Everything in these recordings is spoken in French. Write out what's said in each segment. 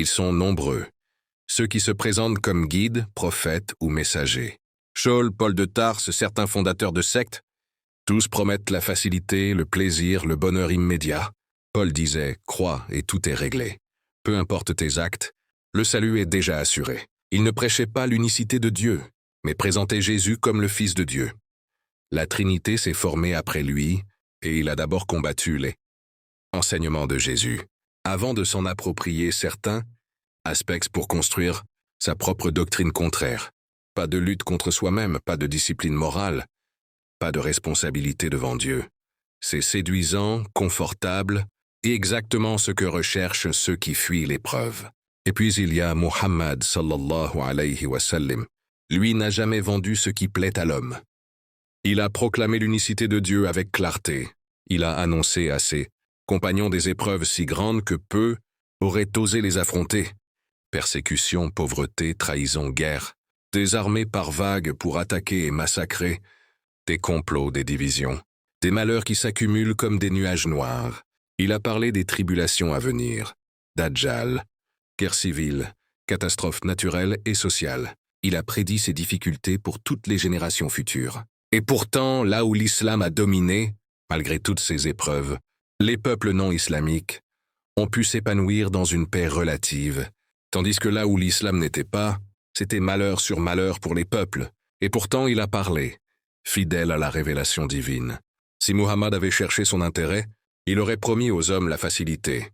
Ils sont nombreux, ceux qui se présentent comme guides, prophètes ou messagers. Shaul, Paul de Tarse, certains fondateurs de sectes, tous promettent la facilité, le plaisir, le bonheur immédiat. Paul disait « Crois et tout est réglé. Peu importe tes actes, le salut est déjà assuré. » Il ne prêchait pas l'unicité de Dieu, mais présentait Jésus comme le Fils de Dieu. La Trinité s'est formée après lui, et il a d'abord combattu les enseignements de Jésus, avant de s'en approprier certains aspects pour construire sa propre doctrine contraire. Pas de lutte contre soi-même, pas de discipline morale, pas de responsabilité devant Dieu. C'est séduisant, confortable, et exactement ce que recherchent ceux qui fuient l'épreuve. Et puis il y a Muhammad sallallahu alayhi wa sallam. Lui n'a jamais vendu ce qui plaît à l'homme. Il a proclamé l'unicité de Dieu avec clarté. Il a annoncé à ses compagnons des épreuves si grandes que peu auraient osé les affronter. Persécution, pauvreté, trahison, guerre, des armées par vagues pour attaquer et massacrer, des complots, des divisions, des malheurs qui s'accumulent comme des nuages noirs. Il a parlé des tribulations à venir, Dajjal, guerre civile, catastrophes naturelles et sociales. Il a prédit ces difficultés pour toutes les générations futures. Et pourtant, là où l'islam a dominé, malgré toutes ces épreuves, les peuples non islamiques ont pu s'épanouir dans une paix relative, tandis que là où l'islam n'était pas, c'était malheur sur malheur pour les peuples. Et pourtant, il a parlé, fidèle à la révélation divine. Si Muhammad avait cherché son intérêt, il aurait promis aux hommes la facilité,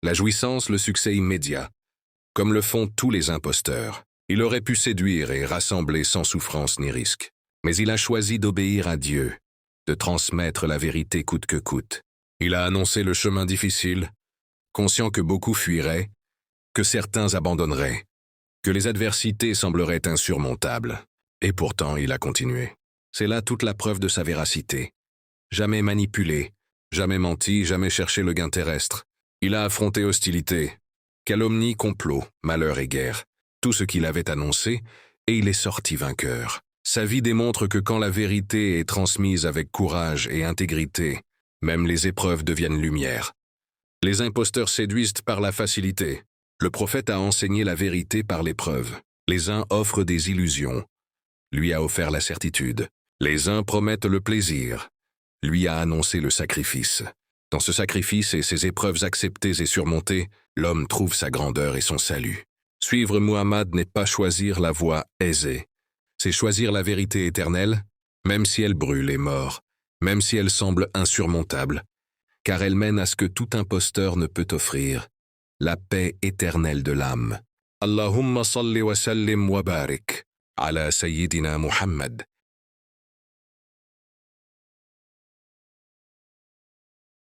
la jouissance, le succès immédiat, comme le font tous les imposteurs. Il aurait pu séduire et rassembler sans souffrance ni risque. Mais il a choisi d'obéir à Dieu, de transmettre la vérité coûte que coûte. Il a annoncé le chemin difficile, conscient que beaucoup fuiraient, que certains abandonneraient, que les adversités sembleraient insurmontables. Et pourtant, il a continué. C'est là toute la preuve de sa véracité. Jamais manipulé, jamais menti, jamais cherché le gain terrestre. Il a affronté hostilité, calomnie, complot, malheur et guerre. Tout ce qu'il avait annoncé, et il est sorti vainqueur. Sa vie démontre que quand la vérité est transmise avec courage et intégrité, même les épreuves deviennent lumière. Les imposteurs séduisent par la facilité. Le prophète a enseigné la vérité par l'épreuve. Les uns offrent des illusions. Lui a offert la certitude. Les uns promettent le plaisir. Lui a annoncé le sacrifice. Dans ce sacrifice et ces épreuves acceptées et surmontées, l'homme trouve sa grandeur et son salut. Suivre Muhammad n'est pas choisir la voie aisée. C'est choisir la vérité éternelle, même si elle brûle et mord, même si elle semble insurmontable, car elle mène à ce que tout imposteur ne peut offrir, la paix éternelle de l'âme. Allahumma salli wa sallim wa barik ala Sayyidina Muhammad.